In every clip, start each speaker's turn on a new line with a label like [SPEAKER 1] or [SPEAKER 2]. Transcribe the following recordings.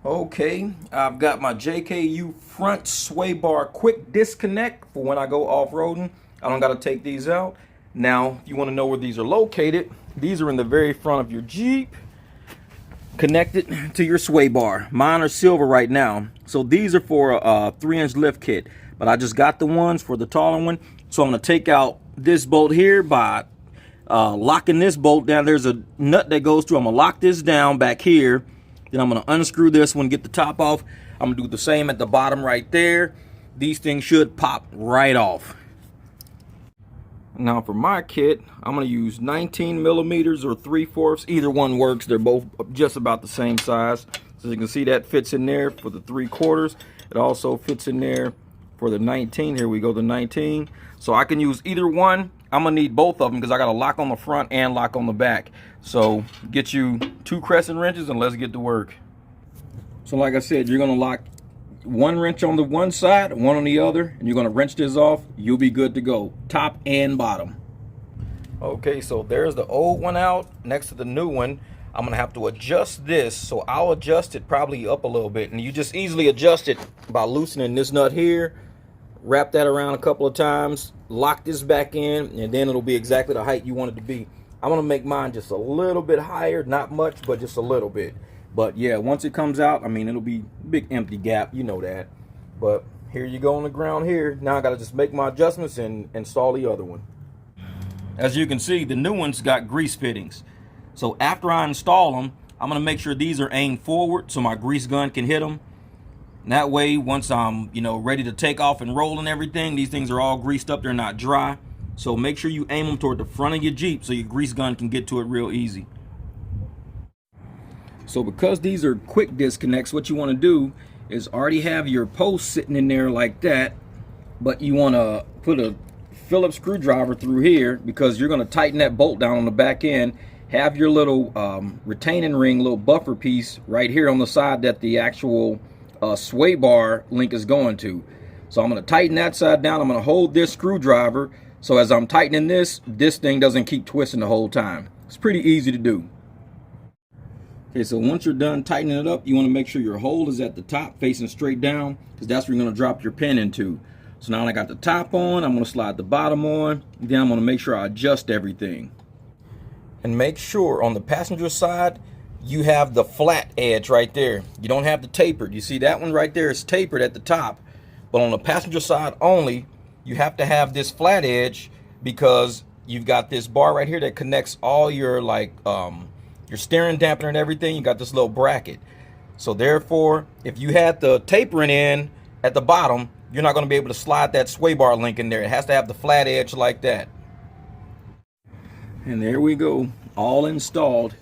[SPEAKER 1] Okay, I've got my JKU front sway bar quick disconnect for when I go off-roading. I don't got to take these out. Now, if you want to know where these are located, these are in the very front of your Jeep, connected to your sway bar. Mine are silver right now. So these are for a 3-inch lift kit, but I just got the ones for the taller one. So I'm going to take out this bolt here by locking this bolt down. There's a nut that goes through. I'm going to lock this down back here. Then I'm going to unscrew this one, get the top off. I'm going to do the same at the bottom right there. These things should pop right off. Now for my kit, I'm going to use 19 millimeters or 3/4. Either one works. They're both just about the same size. So you can see that fits in there for the 3/4. It also fits in there for the 19. Here we go, the 19. So I can use either one. I'm going to need both of them because I got a lock on the front and lock on the back. So get you 2 crescent wrenches and let's get to work. So like I said, you're going to lock 1 wrench on the one side, 1 on the other, and you're going to wrench this off. You'll be good to go, top and bottom. Okay, so there's the old one out next to the new one. I'm going to have to adjust this, so I'll adjust it probably up a little bit, and you just easily adjust it by loosening this nut here, wrap that around a couple of times, lock this back in, and then it'll be exactly the height you want it to be. I'm going to make mine just a little bit higher, not much, but just a little bit. But yeah, once it comes out, I mean, it'll be a big empty gap, you know that. But here you go on the ground here. Now I got to just make my adjustments and install the other one. As you can see, the new one's got grease fittings. So after I install them, I'm going to make sure these are aimed forward so my grease gun can hit them. And that way, once I'm, ready to take off and roll and everything, these things are all greased up. They're not dry. So make sure you aim them toward the front of your Jeep so your grease gun can get to it real easy. So because these are quick disconnects, what you want to do is already have your post sitting in there like that, but you want to put a Phillips screwdriver through here because you're going to tighten that bolt down on the back end. Have your little retaining ring, little buffer piece right here on the side that the actual sway bar link is going to. So I'm going to tighten that side down. I'm going to hold this screwdriver so as I'm tightening this thing doesn't keep twisting the whole time. It's pretty easy to do. Okay, so once you're done tightening it up, you want to make sure your hole is at the top facing straight down because that's where you're going to drop your pin into. So now I got the top on, I'm going to slide the bottom on, then I'm going to make sure I adjust everything. And make sure on the passenger side, you have the flat edge right there. You don't have the tapered. You see that one right there is tapered at the top. But on the passenger side only, you have to have this flat edge because you've got this bar right here that connects all your your steering dampener and everything. You got this little bracket. So therefore, if you had the tapering in at the bottom, you're not going to be able to slide that sway bar link in there. It has to have the flat edge like that. And there we go, all installed.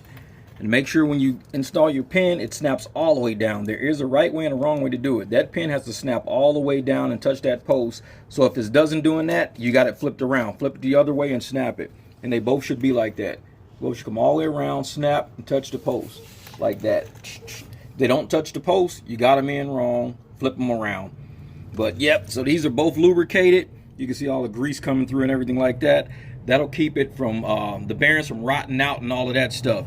[SPEAKER 1] And make sure when you install your pin, it snaps all the way down. There is a right way and a wrong way to do it. That pin has to snap all the way down and touch that post. So if it doesn't doing that, you got it flipped around. Flip it the other way and snap it. And they both should be like that. Both should come all the way around, snap, and touch the post like that. If they don't touch the post, you got them in wrong, flip them around. But yep, so these are both lubricated. You can see all the grease coming through and everything like that. That'll keep it from the bearings from rotting out and all of that stuff.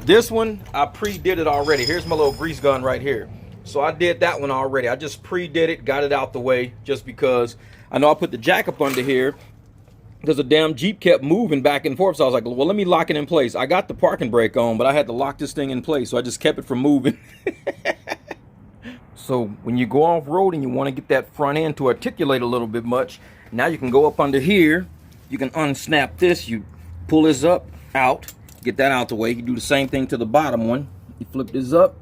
[SPEAKER 1] This one, I pre-did it already. Here's my little grease gun right here. So I did that one already. I just pre-did it, got it out the way, just because I know I put the jack up under here because the damn Jeep kept moving back and forth. So I was like, well, let me lock it in place. I got the parking brake on, but I had to lock this thing in place. So I just kept it from moving. So when you go off-road and you want to get that front end to articulate a little bit much, now you can go up under here. You can unsnap this. You pull this up, out, get that out the way. You can do the same thing to the bottom one. You flip this up,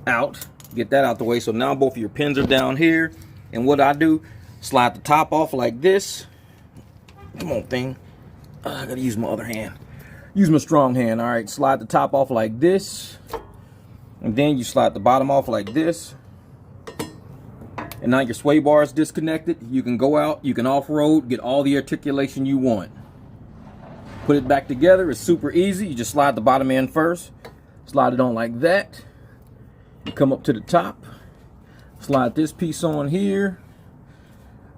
[SPEAKER 1] out, get that out the way. So now both of your pins are down here. And what I do, slide the top off like this. Come on, thing. I gotta use my other hand. Use my strong hand. All right, slide the top off like this. And then you slide the bottom off like this. And now your sway bar is disconnected. You can go out, you can off-road, get all the articulation you want. Put it back together. It's super easy. You just slide the bottom end first. Slide it on like that. You come up to the top. Slide this piece on here.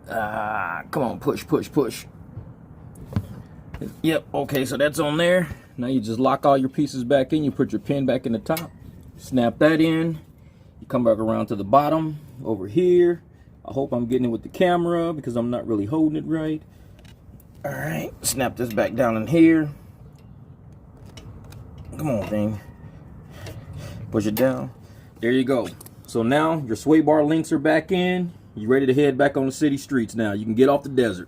[SPEAKER 1] Come on, push, push, push. Yep, okay, so that's on there. Now you just lock all your pieces back in. You put your pin back in the top. Snap that in. You come back around to the bottom over here. I hope I'm getting it with the camera because I'm not really holding it right. All right, snap this back down in here. Come on, thing. Push it down. There you go. So now your sway bar links are back in. You ready to head back on the city streets now. You can get off the desert.